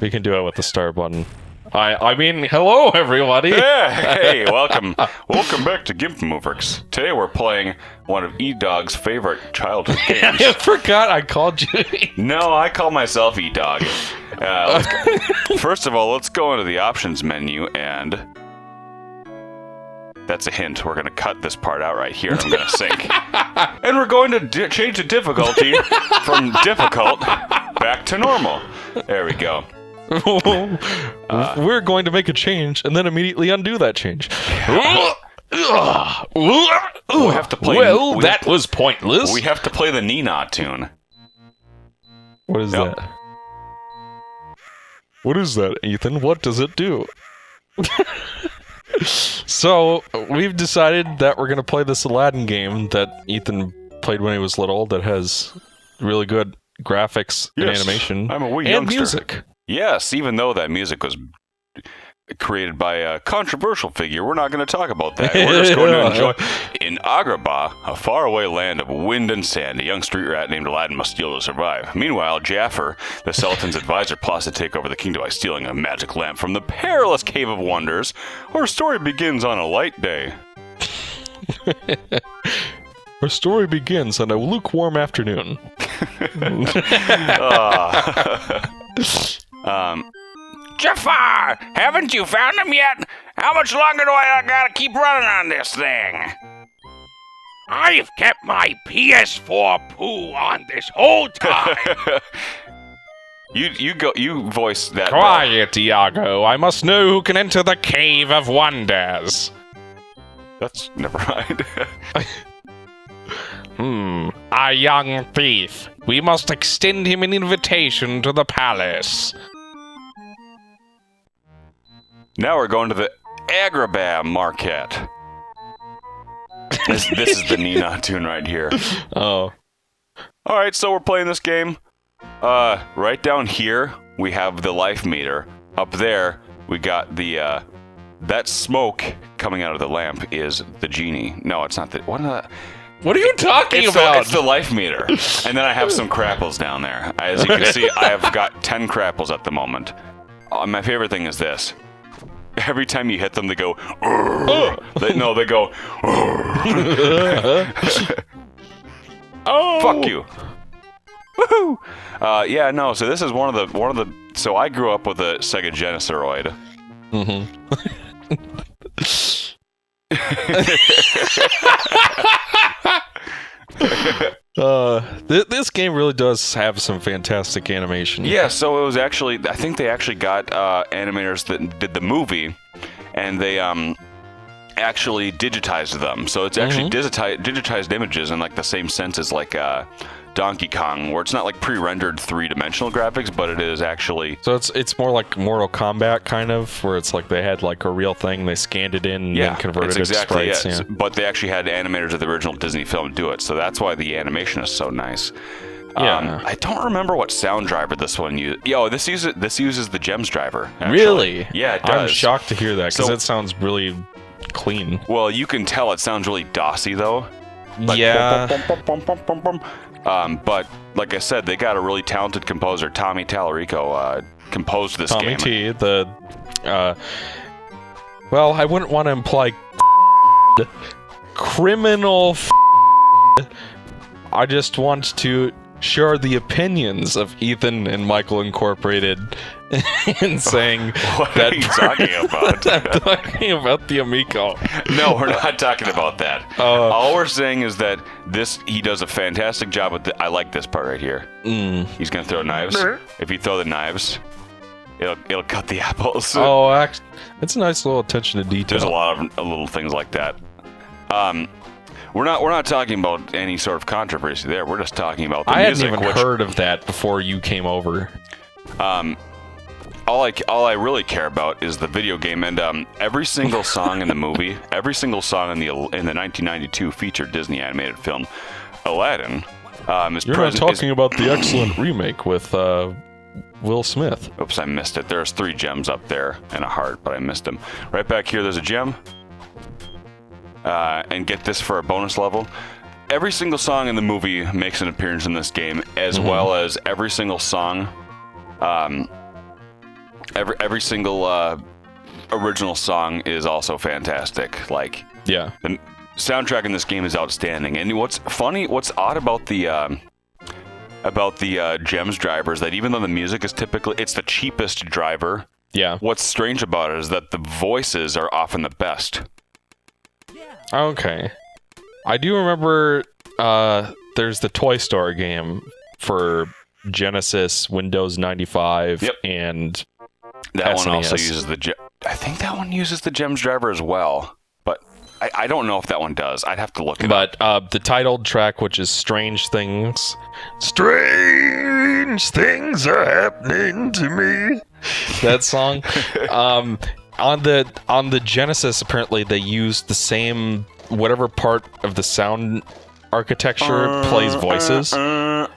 We can do it with the star button. I mean, hello, everybody. Yeah, hey, welcome back to Gimp Muvericks. Today we're playing one of E-Dog's favorite childhood games. I forgot I called you. No, I call myself E-Dog. First of all, let's go into the options menu, and that's a hint. We're going to cut this part out right here. I'm going to sync. And we're going to change the difficulty from difficult back to normal. There we go. We're going to make a change and then immediately undo that change. We have to play. That was pointless. We have to play the Nina tune. What is that? What is that, Ethan? What does it do? So, we've decided that we're going to play this Aladdin game that Ethan played when he was little that has really good graphics and animation. I'm a wee and youngster. Music. Yes, even though that music was created by a controversial figure, we're not going to talk about that. We're just going to enjoy. In Agrabah, a faraway land of wind and sand, a young street rat named Aladdin must steal to survive. Meanwhile, Jafar, the Sultan's advisor, plots to take over the kingdom by stealing a magic lamp from the perilous Cave of Wonders. Our story begins on a light day. Our story begins on a lukewarm afternoon. Jafar, haven't you found him yet? How much longer do I gotta keep running on this thing? I've kept my PS4 poo on this whole time. You voice that. Quiet, Iago. I must know who can enter the Cave of Wonders. That's never mind. A young thief. We must extend him an invitation to the palace. Now we're going to the Agrabah market. This is the Nina tune right here. Oh. Alright, so we're playing this game. Right down here, we have the life meter. Up there, we got the, that smoke coming out of the lamp is the genie. No, it's not the, what What are you talking about? It's the life meter. And then I have some crapples down there. As you can see, I have got 10 crapples at the moment. My favorite thing is this. Every time you hit them, they go. They go. Oh! Fuck you. Woohoo! Yeah, no. So this is one of the. So I grew up with a Serga Gernesirus. This game really does have some fantastic animation. Yeah, so it was actually, I think they actually got animators that did the movie, and they actually digitized them. So it's actually digitized images in like the same sense as like Donkey Kong, where it's not like pre-rendered three-dimensional graphics, but it is actually. So it's more like Mortal Kombat kind of, where it's like they had like a real thing, they scanned it in and then converted it to sprites. Yeah. But they actually had animators of the original Disney film do it, so that's why the animation is so nice. Yeah. I don't remember what sound driver this one used. Yo, this uses the Gems driver. Actually. Really? Yeah, it does. I'm shocked to hear that because it sounds really clean. Well, you can tell it sounds really DOSy though. Like, yeah. But like I said, they got a really talented composer, Tommy Tallarico, composed this game. Tommy T, well, I wouldn't want to imply criminal. I just want to share the opinions of Ethan and Michael Incorporated in saying what are you talking about? I'm talking about the Amico. No, we're not talking about that. All we're saying is that he does a fantastic job with I like this part right here. He's gonna throw knives. If you throw the knives, it'll cut the apples. Oh, it's a nice little attention to detail. There's a lot of little things like that. We're not talking about any sort of controversy there. We're just talking about the music. I hadn't even heard of that before you came over. All I really care about is the video game, and every single song in the movie, every single song in the 1992 featured Disney animated film Aladdin is You're not talking about the excellent remake with Will Smith. Oops, I missed it. There's 3 gems up there and a heart, but I missed them. Right back here, there's a gem. And get this for a bonus level. Every single song in the movie makes an appearance in this game, as well as every single song Every single original song is also fantastic. Like, Yeah. the soundtrack in this game is outstanding. And what's odd about the Gems drivers, that even though the music is typically, it's the cheapest driver. Yeah. What's strange about it is that the voices are often the best. Okay. I do remember there's the Toy Story game for Genesis, Windows 95, Yep. and That SNES. one also uses I think that one uses the Gems driver as well. But I don't know if that one does. I'd have to look it up. But the titled track, which is Strange Things. Strange things are happening to me. That song. On the Genesis, apparently they used the same, whatever part of the sound architecture plays voices. So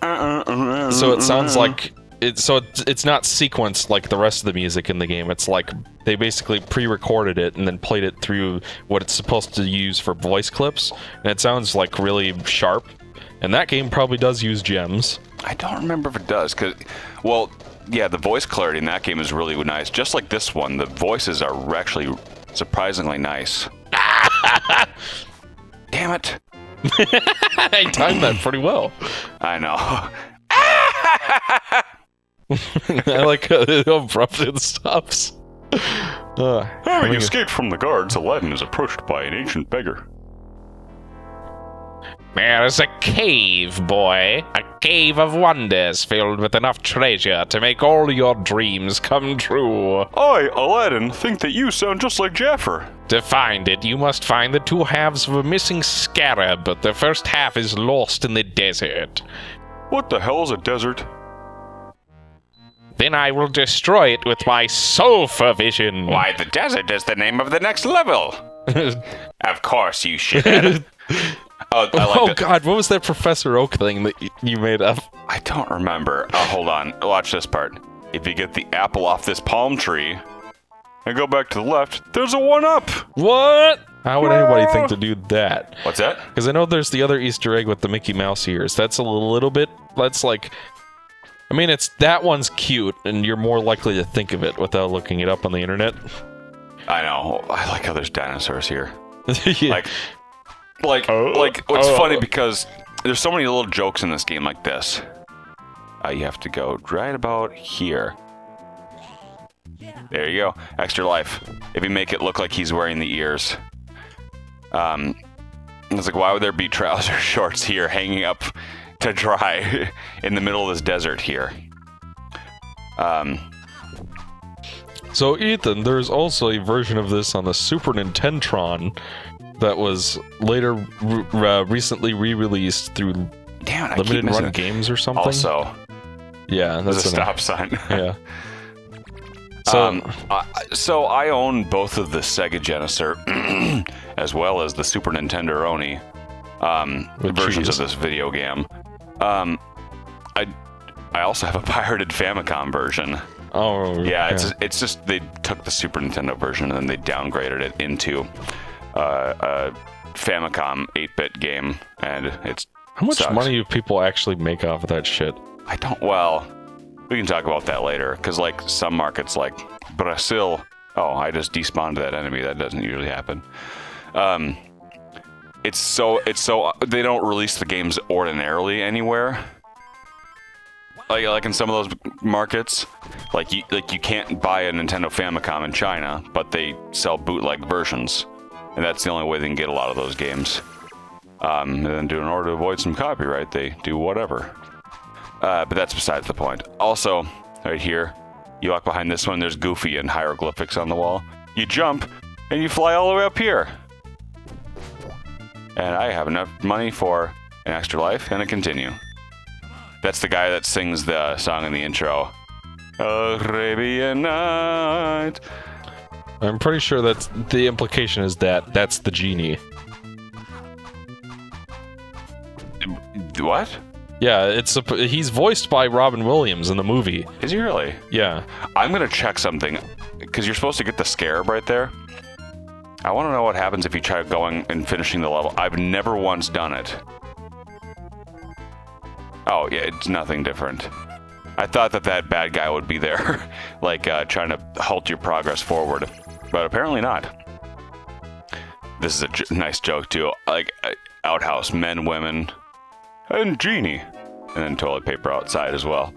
it sounds like it's not sequenced like the rest of the music in the game. It's like they basically pre-recorded it and then played it through what it's supposed to use for voice clips, and it sounds like really sharp. And that game probably does use gems. I don't remember if it does, yeah, the voice clarity in that game is really nice. Just like this one, the voices are actually surprisingly nice. Damn it. I timed that pretty well. I know. I like how abruptly it stops. Having escaped from the guards, Aladdin is approached by an ancient beggar. There's a cave, boy. A cave of wonders filled with enough treasure to make all your dreams come true. I, Aladdin, think that you sound just like Jafar. To find it, you must find the two halves of a missing scarab, but the first half is lost in the desert. What the hell is a desert? Then I will destroy it with my sulfur vision. Why, the desert is the name of the next level. Of course, you shithead. Oh, I like that. God, what was that Professor Oak thing that you made up? I don't remember. Oh, hold on. Watch this part. If you get the apple off this palm tree and go back to the left, there's a 1-up. What? How would anybody think to do that? What's that? Because I know there's the other Easter egg with the Mickey Mouse ears. That's a little bit... That's like... I mean, that one's cute, and you're more likely to think of it without looking it up on the internet. I know. I like how there's dinosaurs here. Yeah. Like, what's funny, because there's so many little jokes in this game like this. You have to go right about here. There you go. Extra life. If you make it look like he's wearing the ears. It's like, why would there be trouser shorts here hanging up to dry in the middle of this desert here? So, Ethan, there's also a version of this on the Super Nintendron that was later recently re-released through limited run games or something. Also, yeah, there's a stop sign. Yeah. So I own both of the Sega Genesir as well as the Super Nintendo Oni versions of this video game. I also have a pirated Famicom version. Oh, yeah. It's just they took the Super Nintendo version and then they downgraded it into a Famicom 8-bit game, and it's how much sucks. money do people actually make off of that shit? Well, we can talk about that later, because like some markets like Brazil, I just despawned that enemy. That doesn't usually happen. It's so they don't release the games ordinarily anywhere. Like in some of those markets, like you can't buy a Nintendo Famicom in China, but they sell bootleg versions. And that's the only way they can get a lot of those games. And then in order to avoid some copyright, they do whatever. But that's besides the point. Also, right here, you walk behind this one, there's Goofy and hieroglyphics on the wall. You jump, and you fly all the way up here. And I have enough money for an extra life and a continue. That's the guy that sings the song in the intro. Arabian Night. I'm pretty sure that's the implication is that's the genie. What? Yeah, he's voiced by Robin Williams in the movie. Is he really? Yeah. I'm gonna check something, because you're supposed to get the scarab right there. I want to know what happens if you try going and finishing the level. I've never once done it. Oh, yeah, it's nothing different. I thought that bad guy would be there, like trying to halt your progress forward, but apparently not. This is a nice joke too, like outhouse, men, women, and genie, and then toilet paper outside as well.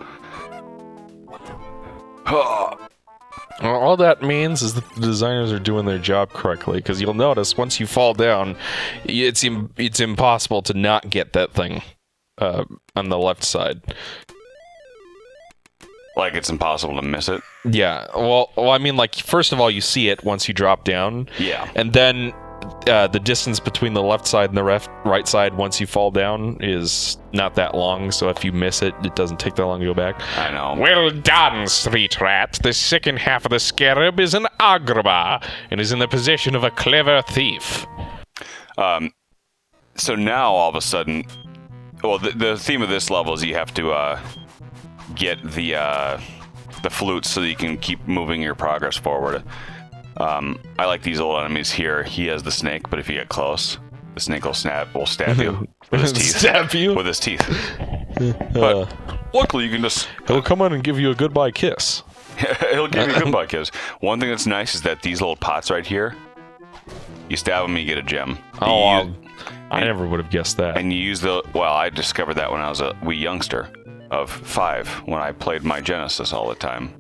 All that means is that the designers are doing their job correctly, because you'll notice once you fall down, it's impossible to not get that thing on the left side. Like it's impossible to miss it? Yeah. Well, I mean, like, first of all, you see it once you drop down. Yeah. And then the distance between the left side and the right side once you fall down is not that long, so if you miss it, it doesn't take that long to go back. I know. Well done, street rat. The second half of the scarab is an agrabah and is in the position of a clever thief. So now all of a sudden, well, the theme of this level is you have to get the flute so that you can keep moving your progress forward. I like these old enemies here. He has the snake, but if you get close, the snake will stab you with his teeth. Stab you? With his teeth. But luckily you can just... He'll come on and give you a goodbye kiss. He'll give you a goodbye kiss. One thing that's nice is that these little pots right here, you stab them and you get a gem. I never would have guessed that. And you use the... Well, I discovered that when I was a wee youngster of 5, when I played my Genesis all the time.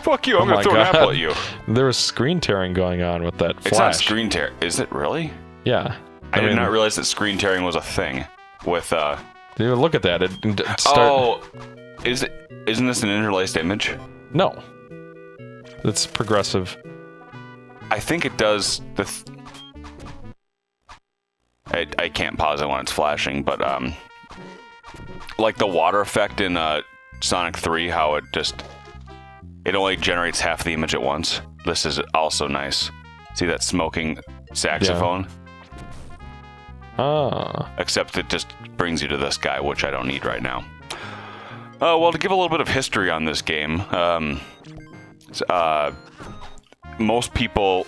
Fuck you, I'm gonna throw an apple at you. There was screen tearing going on with that flash. It's not screen tear. Is it really? Yeah. I did not realize that screen tearing was a thing with Dude, look at that. Isn't this an interlaced image? No. It's progressive. I think it does I can't pause it when it's flashing, but like the water effect in Sonic 3, how it only generates half the image at once. This is also nice. See that smoking saxophone? Ah. Except it just brings you to this guy, which I don't need right now. Well, to give a little bit of history on this game, most people,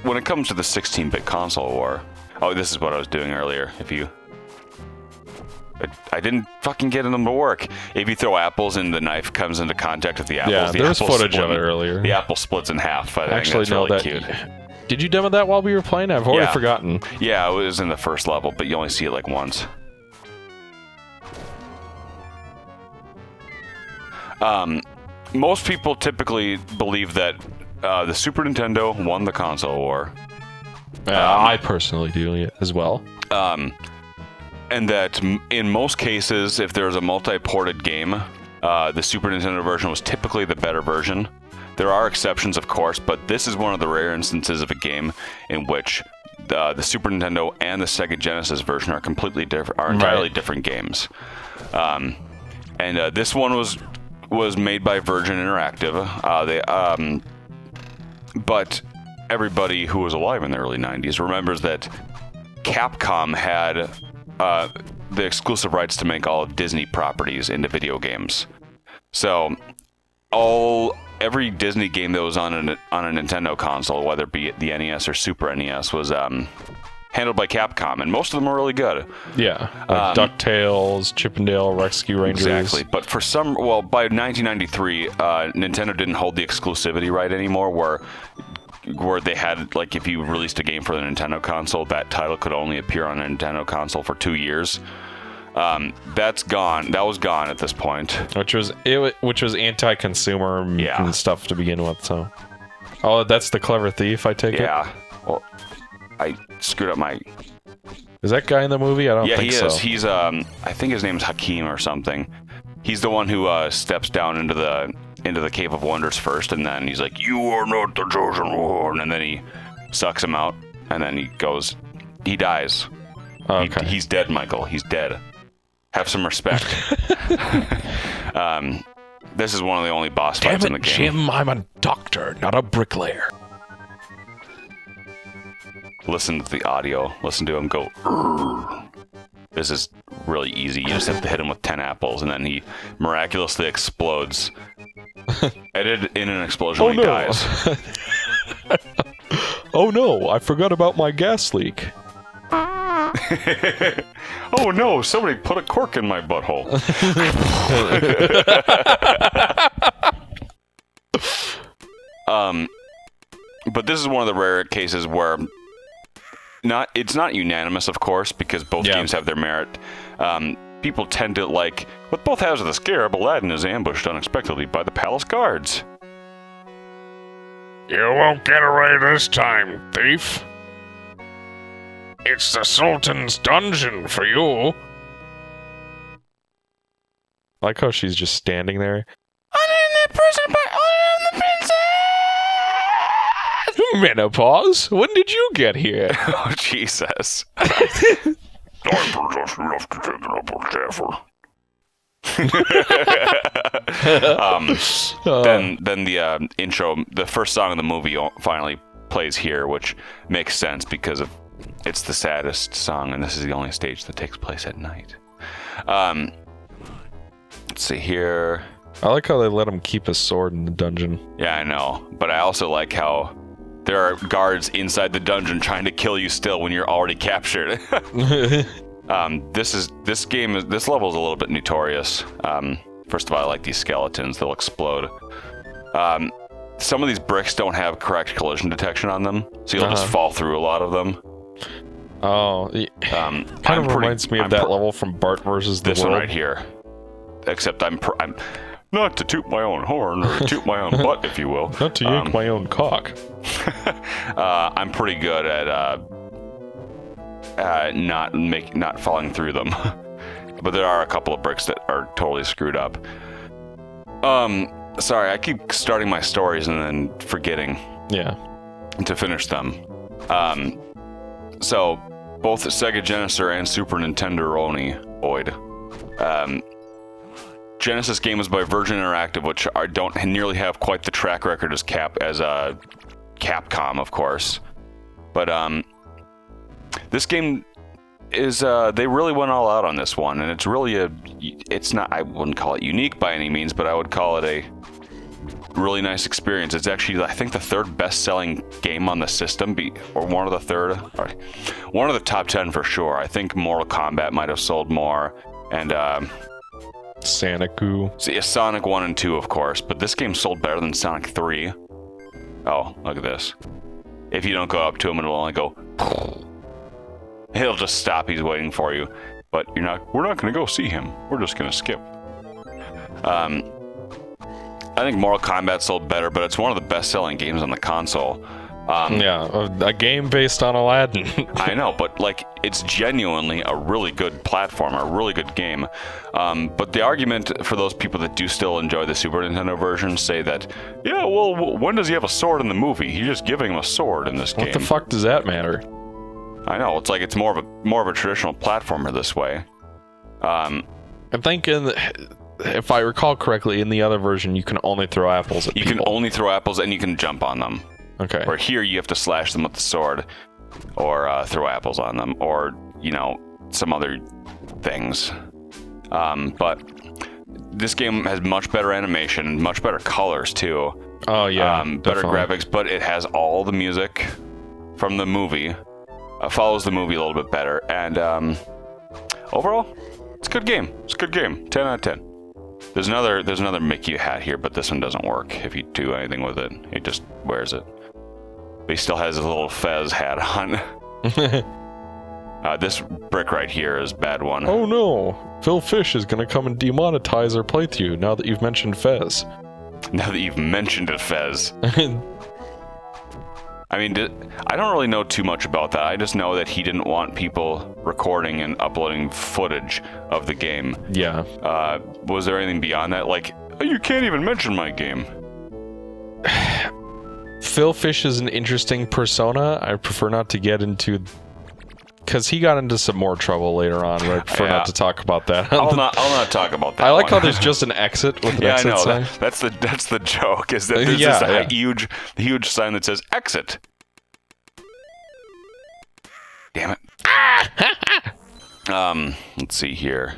when it comes to the 16-bit console war... Oh, this is what I was doing earlier. I didn't fucking get them to work. If you throw apples and the knife comes into contact with the apples, yeah, there's footage of it earlier. The apple splits in half. I think actually, that's really cute. Did you demo that while we were playing? I've already forgotten. Yeah, it was in the first level, but you only see it like once. Most people typically believe that the Super Nintendo won the console war. I personally do as well. And that in most cases, if there's a multi-ported game, the Super Nintendo version was typically the better version. There are exceptions, of course, but this is one of the rare instances of a game in which the Super Nintendo and the Sega Genesis version are completely different, are entirely different games. And this one was made by Virgin Interactive. But everybody who was alive in the early 90s remembers that Capcom had the exclusive rights to make all of Disney properties into video games. So every Disney game that was on a Nintendo console, whether it be the NES or Super NES, was handled by Capcom, and most of them are really good. Yeah, like DuckTales, Chip 'n Dale, Rescue Rangers. Exactly, but by 1993, Nintendo didn't hold the exclusivity right anymore, where they had, like, if you released a game for the Nintendo console, that title could only appear on a Nintendo console for 2 years. That's gone. That was gone at this point. Which was anti-consumer and stuff to begin with. So, that's the clever thief. I take it. Yeah. Well, I screwed up my. Is that guy in the movie? I don't think so. Yeah, he is. He's I think his name's Hakim or something. He's the one who steps down into the Cave of Wonders first, and then he's like, "You are not the chosen one," and then he sucks him out, and then he dies. Okay. He's dead, Michael. He's dead. Have some respect. This is one of the only boss fights in the game. Jim, I'm a doctor, not a bricklayer. Listen to the audio. Listen to him go. Urgh. This is really easy. You just have to hit him with 10 apples, and then he miraculously explodes. In an explosion when he dies. Oh no, I forgot about my gas leak. Oh no, somebody put a cork in my butthole. But this is one of the rare cases where it's not unanimous, of course, because both games have their merit. People tend to like, with both halves of the scarab, Aladdin is ambushed unexpectedly by the palace guards. You won't get away this time, thief. It's the Sultan's dungeon for you. I like how she's just standing there. Menopause? When did you get here? Oh, Jesus. Then the intro, the first song of the movie finally plays here, which makes sense because it's the saddest song, and this is the only stage that takes place at night. Let's see here. I like how they let him keep his sword in the dungeon. Yeah, I know, but I also like how there are guards inside the dungeon trying to kill you still when you're already captured. This level is a little bit notorious. First of all, I like these skeletons. They'll explode. Some of these bricks don't have correct collision detection on them, so you'll just fall through a lot of them. Oh, kind of reminds me of that level from Bart versus the This World. one right here. Except I'm not to toot my own horn or toot my own butt, if you will. Not to yank my own cock. I'm pretty good at not falling through them. But there are a couple of bricks that are totally screwed up. Sorry, I keep starting my stories and then forgetting to finish them. So both Sega Genesir and Super Nintendo Oid. Genesis game was by Virgin Interactive, which don't nearly have quite the track record as Capcom, of course. But this game is they really went all out on this one, and it's really I wouldn't call it unique by any means, but I would call it a really nice experience. It's actually, I think, the third best-selling game on the system, or one of the top 10 for sure. I think Mortal Kombat might have sold more, and Sonic 1 and 2, of course, but this game sold better than Sonic 3. Oh, look at this. If you don't go up to him, it'll only go... He'll just stop, he's waiting for you. But we're not going to go see him. We're just going to skip. I think Mortal Kombat sold better, but it's one of the best-selling games on the console. A game based on Aladdin. I know, but it's genuinely a really good platformer, a really good game. But the argument for those people that do still enjoy the Super Nintendo version say that, when does he have a sword in the movie? He's just giving him a sword in this game. What the fuck does that matter? I know, it's more of a traditional platformer this way. I think if I recall correctly, in the other version, you can only throw apples at people. You can only throw apples and you can jump on them. Okay. Or here you have to slash them with the sword, or throw apples on them, or some other things. But this game has much better animation, much better colors too. Oh yeah, better graphics, but it has all the music from the movie. Follows the movie a little bit better, and overall, it's a good game. It's a good game. 10 out of 10. There's another Mickey hat here, but this one doesn't work if you do anything with it. He just wears it. But he still has his little Fez hat on. This brick right here is a bad one. Oh no! Phil Fish is gonna come and demonetize our playthrough now that you've mentioned Fez. Now that you've mentioned it, Fez. I mean, I don't really know too much about that. I just know that he didn't want people recording and uploading footage of the game. Yeah. Was there anything beyond that? You can't even mention my game. Phil Fish is an interesting persona. I prefer not to get into... Because he got into some more trouble later on, but I prefer not to talk about that. I'll not talk about that. I like how there's just an exit with an exit sign. That's the joke, is that there's this huge sign that says exit. Damn it. Let's see here.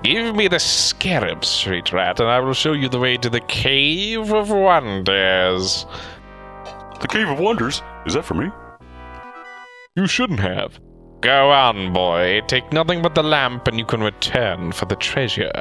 Give me the scarab, street rat, and I will show you the way to the Cave of Wonders. The Cave of Wonders? Is that for me? You shouldn't have. Go on, boy. Take nothing but the lamp and you can return for the treasure.